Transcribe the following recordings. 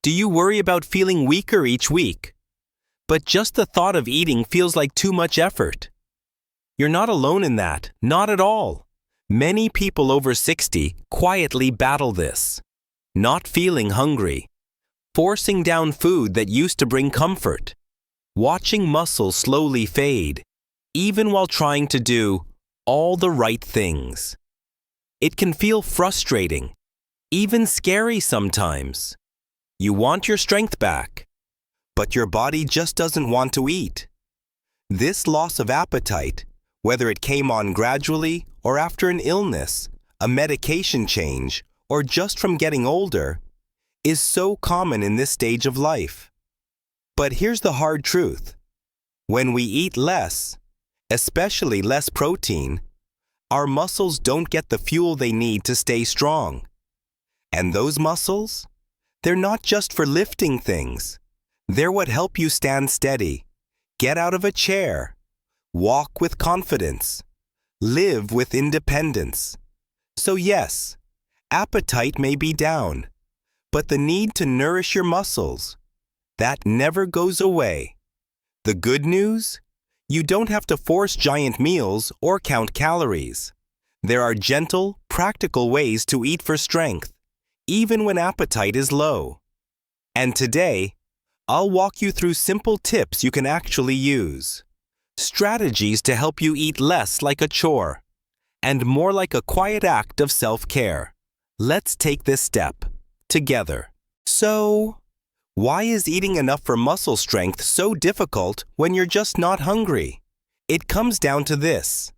Do you worry about feeling weaker each week? But just the thought of eating feels like too much effort. You're not alone in that, not at all. Many people over 60 quietly battle this. Not feeling hungry, forcing down food that used to bring comfort, watching muscles slowly fade, even while trying to do all the right things. It can feel frustrating, even scary sometimes. You want your strength back, but your body just doesn't want to eat. This loss of appetite, whether it came on gradually or after an illness, a medication change, or just from getting older, is so common in this stage of life. But here's the hard truth. When we eat less, especially less protein, our muscles don't get the fuel they need to stay strong. And those muscles? They're not just for lifting things. They're what help you stand steady, get out of a chair, walk with confidence, live with independence. So yes, appetite may be down, but the need to nourish your muscles, that never goes away. The good news? You don't have to force giant meals or count calories. There are gentle, practical ways to eat for strength, even when appetite is low. And today, I'll walk you through simple tips you can actually use. Strategies to help you eat less like a chore, and more like a quiet act of self-care. Let's take this step together. So, why is eating enough for muscle strength so difficult when you're just not hungry? It comes down to this.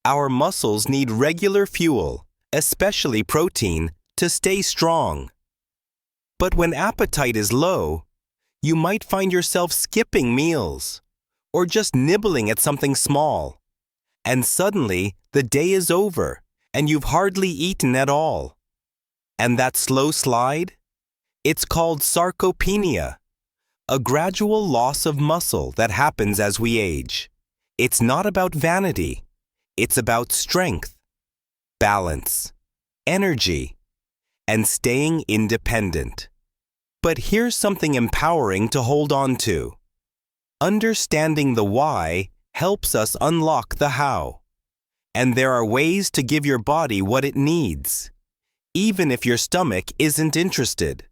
Our muscles need regular fuel, especially protein, to stay strong. But when appetite is low, you might find yourself skipping meals or just nibbling at something small. And suddenly, the day is over and you've hardly eaten at all. And that slow slide? It's called sarcopenia, a gradual loss of muscle that happens as we age. It's not about vanity. It's about strength, balance, energy, and staying independent. But here's something empowering to hold on to. Understanding the why helps us unlock the how. And there are ways to give your body what it needs, even if your stomach isn't interested.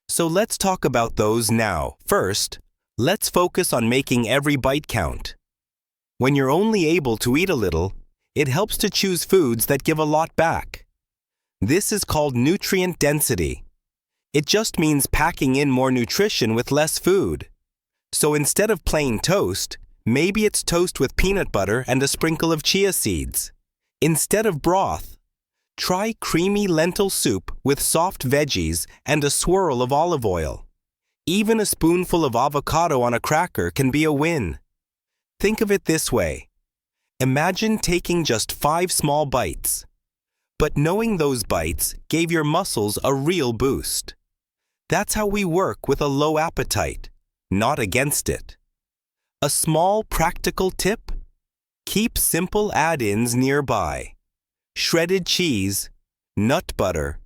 So let's talk about those now. First, let's focus on making every bite count. When you're only able to eat a little, it helps to choose foods that give a lot back. This is called nutrient density. It just means packing in more nutrition with less food. So instead of plain toast, maybe it's toast with peanut butter and a sprinkle of chia seeds. Instead of broth, try creamy lentil soup with soft veggies and a swirl of olive oil. Even a spoonful of avocado on a cracker can be a win. Think of it this way. Imagine taking just 5 small bites, but knowing those bites gave your muscles a real boost. That's how we work with a low appetite, not against it. A small practical tip? Keep simple add-ins nearby. Shredded cheese, nut butter,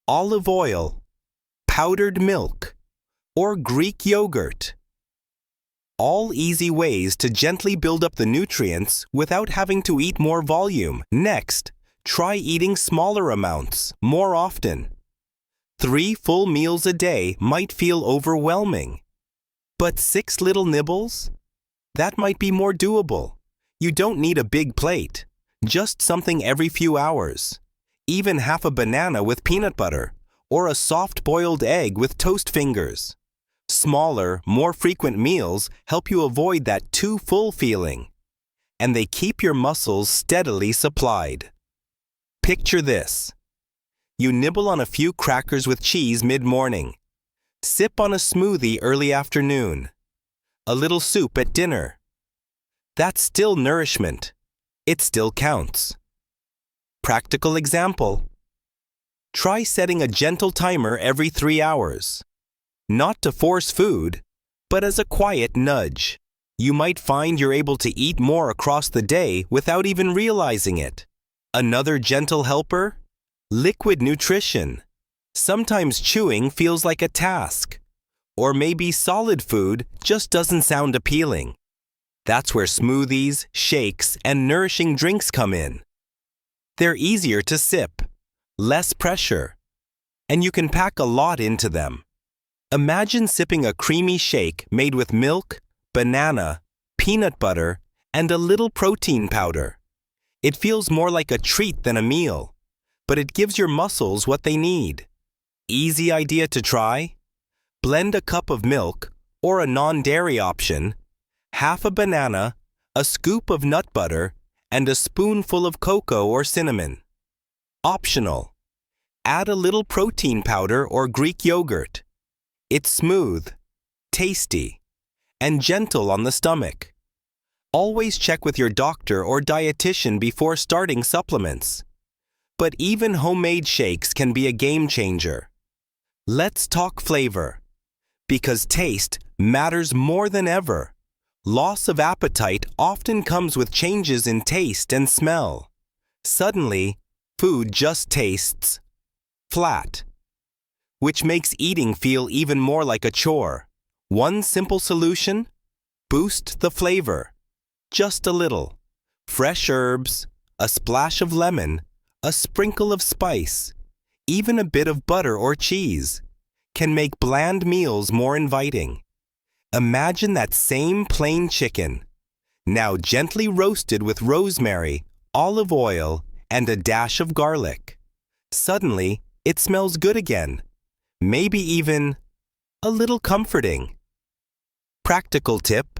olive oil, powdered milk, or Greek yogurt. All easy ways to gently build up the nutrients without having to eat more volume. Next, try eating smaller amounts more often. 3 full meals a day might feel overwhelming. But 6 little nibbles? That might be more doable. You don't need a big plate, just something every few hours. Even half a banana with peanut butter, or a soft boiled egg with toast fingers. Smaller, more frequent meals help you avoid that too full feeling, and they keep your muscles steadily supplied. Picture this. You nibble on a few crackers with cheese mid-morning. Sip on a smoothie early afternoon. A little soup at dinner. That's still nourishment. It still counts. Practical example. Try setting a gentle timer every 3 hours. Not to force food, but as a quiet nudge. You might find you're able to eat more across the day without even realizing it. Another gentle helper? Liquid nutrition. Sometimes chewing feels like a task. Or maybe solid food just doesn't sound appealing. That's where smoothies, shakes, and nourishing drinks come in. They're easier to sip, less pressure, and you can pack a lot into them. Imagine sipping a creamy shake made with milk, banana, peanut butter, and a little protein powder. It feels more like a treat than a meal, but it gives your muscles what they need. Easy idea to try? Blend a cup of milk, or a non-dairy option, half a banana, a scoop of nut butter, and a spoonful of cocoa or cinnamon. Optional. Add a little protein powder or Greek yogurt. It's smooth, tasty, and gentle on the stomach. Always check with your doctor or dietitian before starting supplements. But even homemade shakes can be a game changer. Let's talk flavor. Because taste matters more than ever. Loss of appetite often comes with changes in taste and smell. Suddenly, food just tastes flat, which makes eating feel even more like a chore. One simple solution? Boost the flavor. Just a little. Fresh herbs, a splash of lemon, a sprinkle of spice, even a bit of butter or cheese can make bland meals more inviting. Imagine that same plain chicken, now gently roasted with rosemary, olive oil, and a dash of garlic. Suddenly, it smells good again, maybe even a little comforting. Practical tip: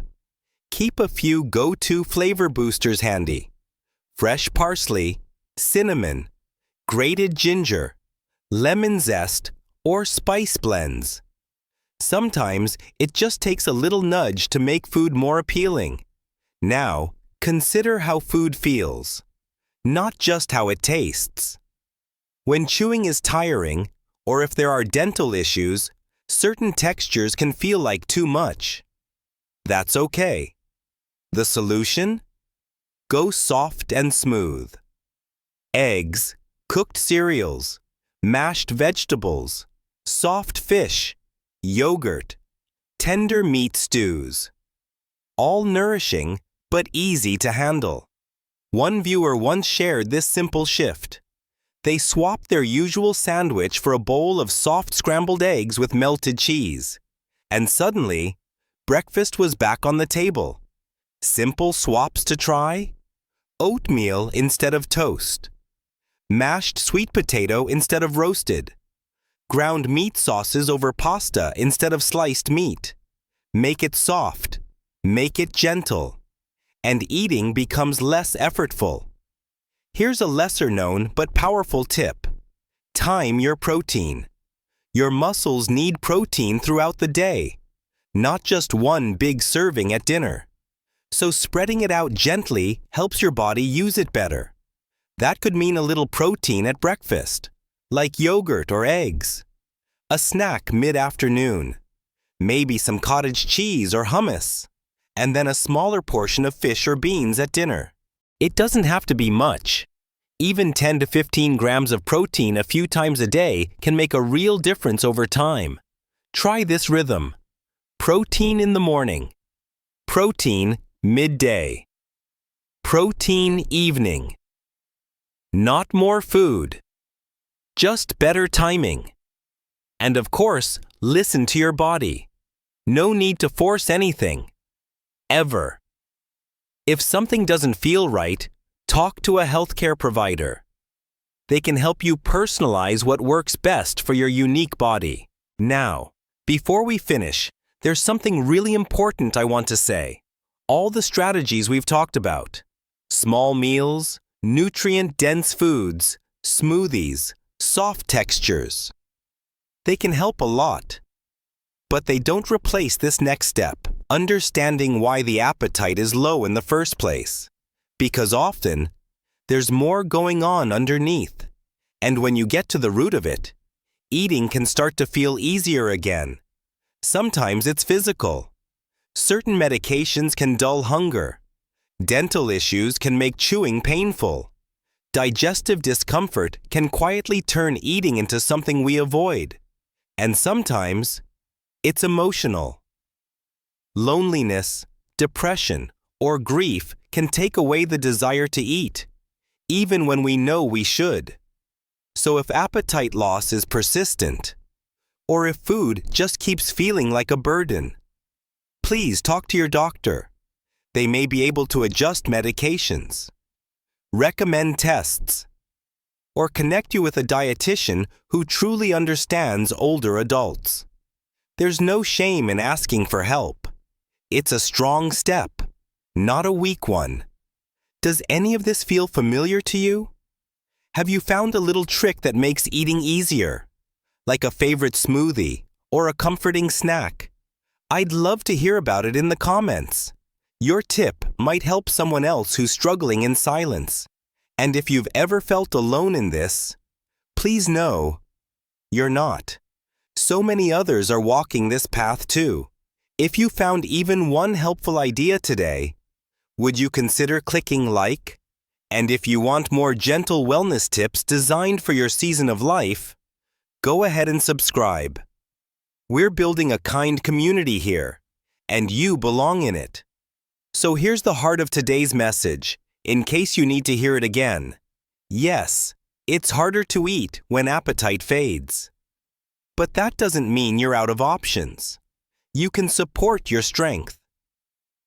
keep a few go-to flavor boosters handy. Fresh parsley, cinnamon, grated ginger, lemon zest, or spice blends. Sometimes it just takes a little nudge to make food more appealing. Now, consider how food feels, not just how it tastes. When chewing is tiring, or if there are dental issues, certain textures can feel like too much. That's okay. The solution? Go soft and smooth. Eggs, cooked cereals, mashed vegetables, soft fish, yogurt, tender meat stews. All nourishing, but easy to handle. One viewer once shared this simple shift. They swapped their usual sandwich for a bowl of soft scrambled eggs with melted cheese. And suddenly, breakfast was back on the table. Simple swaps to try? Oatmeal instead of toast. Mashed sweet potato instead of roasted. Ground meat sauces over pasta instead of sliced meat. Make it soft. Make it gentle. And eating becomes less effortful. Here's a lesser-known but powerful tip. Time your protein. Your muscles need protein throughout the day, not just one big serving at dinner. So spreading it out gently helps your body use it better. That could mean a little protein at breakfast, like yogurt or eggs. A snack mid-afternoon, maybe some cottage cheese or hummus, and then a smaller portion of fish or beans at dinner. It doesn't have to be much. Even 10 to 15 grams of protein a few times a day can make a real difference over time. Try this rhythm. Protein in the morning. Protein midday. Protein evening. Not more food. Just better timing. And of course, listen to your body. No need to force anything. Ever. If something doesn't feel right, talk to a healthcare provider. They can help you personalize what works best for your unique body. Now, before we finish, there's something really important I want to say. All the strategies we've talked about, small meals, nutrient-dense foods, smoothies, soft textures, they can help a lot. But they don't replace this next step, understanding why the appetite is low in the first place. Because often, there's more going on underneath. And when you get to the root of it, eating can start to feel easier again. Sometimes it's physical. Certain medications can dull hunger. Dental issues can make chewing painful. Digestive discomfort can quietly turn eating into something we avoid. And sometimes, it's emotional. Loneliness, depression, or grief can take away the desire to eat, even when we know we should. So if appetite loss is persistent, or if food just keeps feeling like a burden, please talk to your doctor. They may be able to adjust medications, recommend tests, or connect you with a dietitian who truly understands older adults. There's no shame in asking for help. It's a strong step, not a weak one. Does any of this feel familiar to you? Have you found a little trick that makes eating easier, like a favorite smoothie or a comforting snack? I'd love to hear about it in the comments. Your tip might help someone else who's struggling in silence. And if you've ever felt alone in this, please know you're not. So many others are walking this path too. If you found even one helpful idea today, would you consider clicking like? And if you want more gentle wellness tips designed for your season of life, go ahead and subscribe. We're building a kind community here, and you belong in it. So here's the heart of today's message, in case you need to hear it again. Yes, it's harder to eat when appetite fades. But that doesn't mean you're out of options. You can support your strength.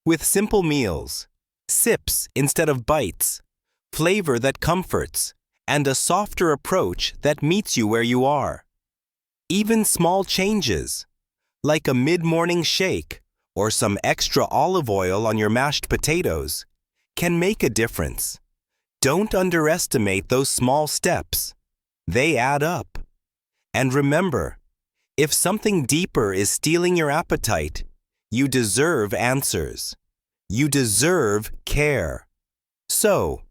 With simple meals, sips instead of bites, flavor that comforts, and a softer approach that meets you where you are. Even small changes, like a mid-morning shake or some extra olive oil on your mashed potatoes, can make a difference. Don't underestimate those small steps. They add up. And remember, if something deeper is stealing your appetite, you deserve answers. You deserve care. So,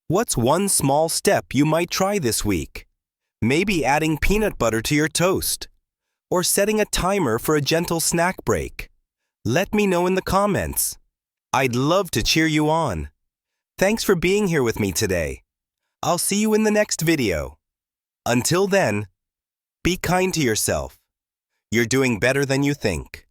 what's one small step you might try this week? Maybe adding peanut butter to your toast, or setting a timer for a gentle snack break. Let me know in the comments. I'd love to cheer you on. Thanks for being here with me today. I'll see you in the next video. Until then, be kind to yourself. You're doing better than you think.